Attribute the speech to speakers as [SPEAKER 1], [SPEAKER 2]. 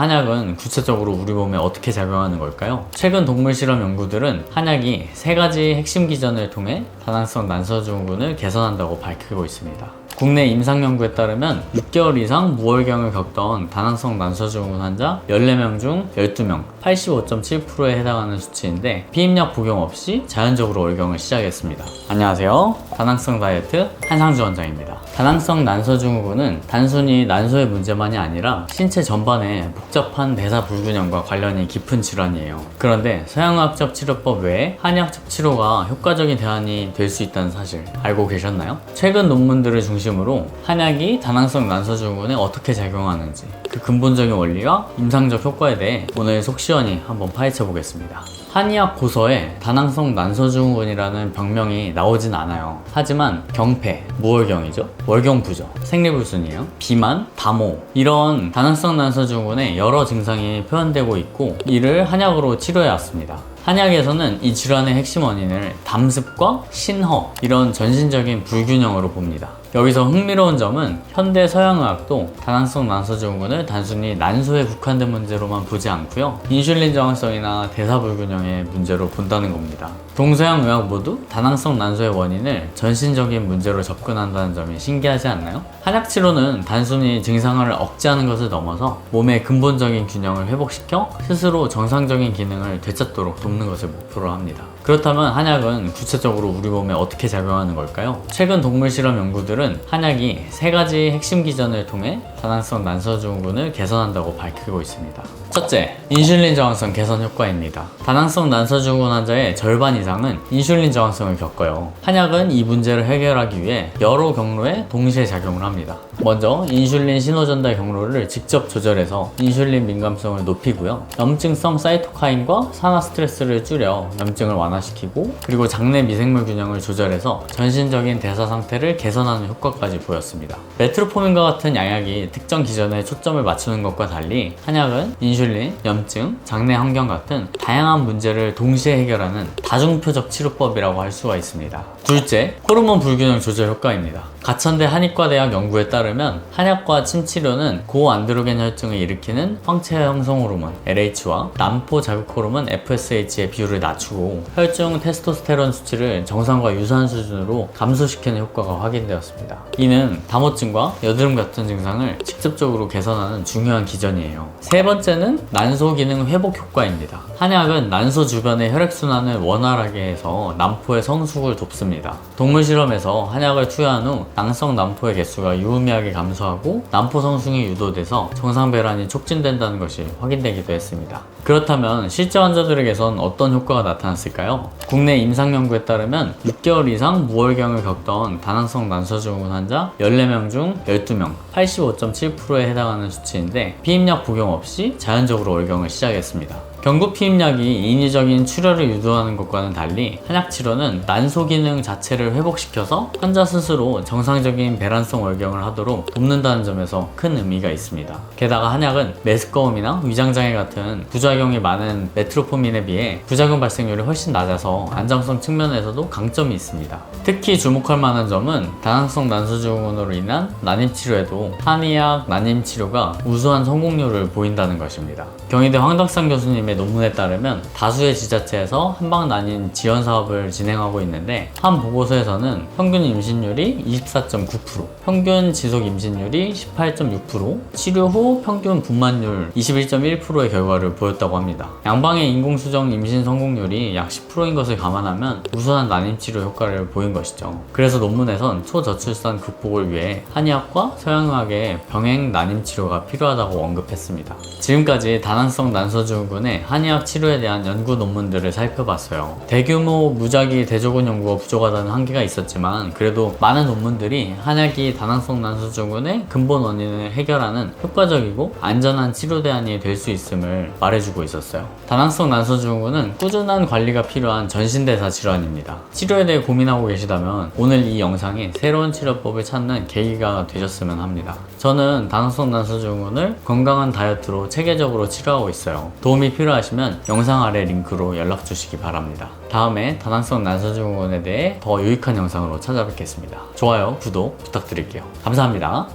[SPEAKER 1] 한약은 구체적으로 우리 몸에 어떻게 작용하는 걸까요? 최근 동물 실험 연구들은 한약이 3가지 핵심 기전을 통해 다낭성 난소증후군을 개선한다고 밝히고 있습니다. 국내 임상 연구에 따르면 6개월 이상 무월경을 겪던 다낭성 난소증후군 환자 14명 중 12명, 85.7%에 해당하는 수치인데 피임약 복용 없이 자연적으로 월경을 시작했습니다. 안녕하세요. 다낭성 다이어트 한상주 원장입니다. 다낭성 난소증후군은 단순히 난소의 문제만이 아니라 신체 전반에 복잡한 대사 불균형과 관련이 깊은 질환이에요. 그런데 서양의학적 치료법 외에 한의학적 치료가 효과적인 대안이 될 수 있다는 사실 알고 계셨나요? 최근 논문들을 중심으로 한약이 다낭성 난소증후군에 어떻게 작용하는지 그 근본적인 원리와 임상적 효과에 대해 오늘 속 시원히 한번 파헤쳐 보겠습니다. 한의학 고서에 다낭성 난소증후군이라는 병명이 나오진 않아요. 하지만 경패, 무월경이죠. 월경부죠. 생리불순이에요. 비만, 다모 이런 다낭성 난소증후군의 여러 증상이 표현되고 있고 이를 한약으로 치료해 왔습니다. 한약에서는 이 질환의 핵심 원인을 담습과 신허 이런 전신적인 불균형으로 봅니다. 여기서 흥미로운 점은 현대 서양의학도 다낭성 난소증후군을 단순히 난소에 국한된 문제로만 보지 않고요. 인슐린 저항성이나 대사 불균형의 문제로 본다는 겁니다. 동서양 의학 모두 다낭성 난소의 원인을 전신적인 문제로 접근한다는 점이 신기하지 않나요? 한약 치료는 단순히 증상을 억제하는 것을 넘어서 몸의 근본적인 균형을 회복시켜 스스로 정상적인 기능을 되찾도록 돕는 것을 목표로 합니다. 그렇다면 한약은 구체적으로 우리 몸에 어떻게 작용하는 걸까요? 최근 동물 실험 연구들은 한약이 3가지 핵심 기전을 통해 다낭성 난소증후군을 개선한다고 밝히고 있습니다. 첫째, 인슐린 저항성 개선 효과입니다. 다낭성 난소증후군 환자의 절반 이상은 인슐린 저항성을 겪어요. 한약은 이 문제를 해결하기 위해 여러 경로에 동시에 작용을 합니다. 먼저 인슐린 신호전달 경로를 직접 조절해서 인슐린 민감성을 높이고요. 염증성 사이토카인과 산화 스트레스를 줄여 염증을 완화시키고 그리고 장내 미생물 균형을 조절해서 전신적인 대사 상태를 개선하는 효과까지 보였습니다. 메트로포민과 같은 양약이 특정 기전에 초점을 맞추는 것과 달리 한약은 인슐린, 염증, 장내 환경 같은 다양한 문제를 동시에 해결하는 다중표적 치료법이라고 할 수가 있습니다. 둘째, 호르몬 불균형 조절 효과입니다. 가천대 한의과대학 연구에 따르면 한약과 침치료는 고안드로겐 혈증을 일으키는 황체 형성 호르몬 LH와 난포 자극 호르몬 FSH의 비율을 낮추고 혈중 테스토스테론 수치를 정상과 유사한 수준으로 감소시키는 효과가 확인되었습니다. 이는 다모증과 여드름 같은 증상을 직접적으로 개선하는 중요한 기전이에요. 세 번째는 난소 기능 회복 효과입니다. 한약은 난소 주변의 혈액순환을 원활하게 해서 난포의 성숙을 돕습니다. 동물 실험에서 한약을 투여한 후 낭성 난포의 개수가 유의미하게 감소하고 난포 성숙이 유도돼서 정상 배란이 촉진된다는 것이 확인되기도 했습니다. 그렇다면 실제 환자들에게선 어떤 효과가 나타났을까요? 국내 임상 연구에 따르면 6개월 이상 무월경을 겪던 다낭성 난소증후군 환자 14명 중 12명, 85.7%에 해당하는 수치인데 피임약 복용 없이 자연적으로 월경을 시작했습니다. 경구 피임약이 인위적인 출혈을 유도하는 것과는 달리 한약 치료는 난소 기능 자체를 회복시켜서 환자 스스로 정상적인 배란성 월경을 하도록 돕는다는 점에서 큰 의미가 있습니다. 게다가 한약은 메스꺼움이나 위장장애 같은 부작용이 많은 메트로포민에 비해 부작용 발생률이 훨씬 낮아서 안정성 측면에서도 강점이 있습니다. 특히 주목할 만한 점은 다낭성 난소증후군으로 인한 난임 치료에도 한의학 난임 치료가 우수한 성공률을 보인다는 것입니다. 경희대 황덕상 교수님의 논문에 따르면 다수의 지자체에서 한방 난임 지원 사업을 진행하고 있는데 한 보고서에서는 평균 임신율이 24.9%, 평균 지속 임신율이 18.6%, 치료 후 평균 분만율 21.1%의 결과를 보였다고 합니다. 양방의 인공수정 임신 성공률이 약 10%인 것을 감안하면 우수한 난임 치료 효과를 보인 것이죠. 그래서 논문에선 초저출산 극복을 위해 한의학과 서양의학의 병행 난임 치료가 필요하다고 언급했습니다. 지금까지 다낭성 난소증후군의 한의학 치료에 대한 연구 논문들을 살펴봤어요. 대규모 무작위 대조군 연구가 부족하다는 한계가 있었지만 그래도 많은 논문들이 한약이 다낭성 난소증후군의 근본 원인을 해결하는 효과적이고 안전한 치료 대안이 될 수 있음을 말해주고 있었어요. 다낭성 난소증후군은 꾸준한 관리가 필요한 전신대사 질환입니다. 치료에 대해 고민하고 계시다면 오늘 이 영상이 새로운 치료법을 찾는 계기가 되셨으면 합니다. 저는 다낭성 난소증후군을 건강한 다이어트로 체계적으로 치료하고 있어요. 도움이 필요하시면 영상 아래 링크로 연락 주시기 바랍니다. 다음에 다낭성 난소증후군에 대해 더 유익한 영상으로 찾아뵙겠습니다. 좋아요, 구독 부탁드릴게요. 감사합니다.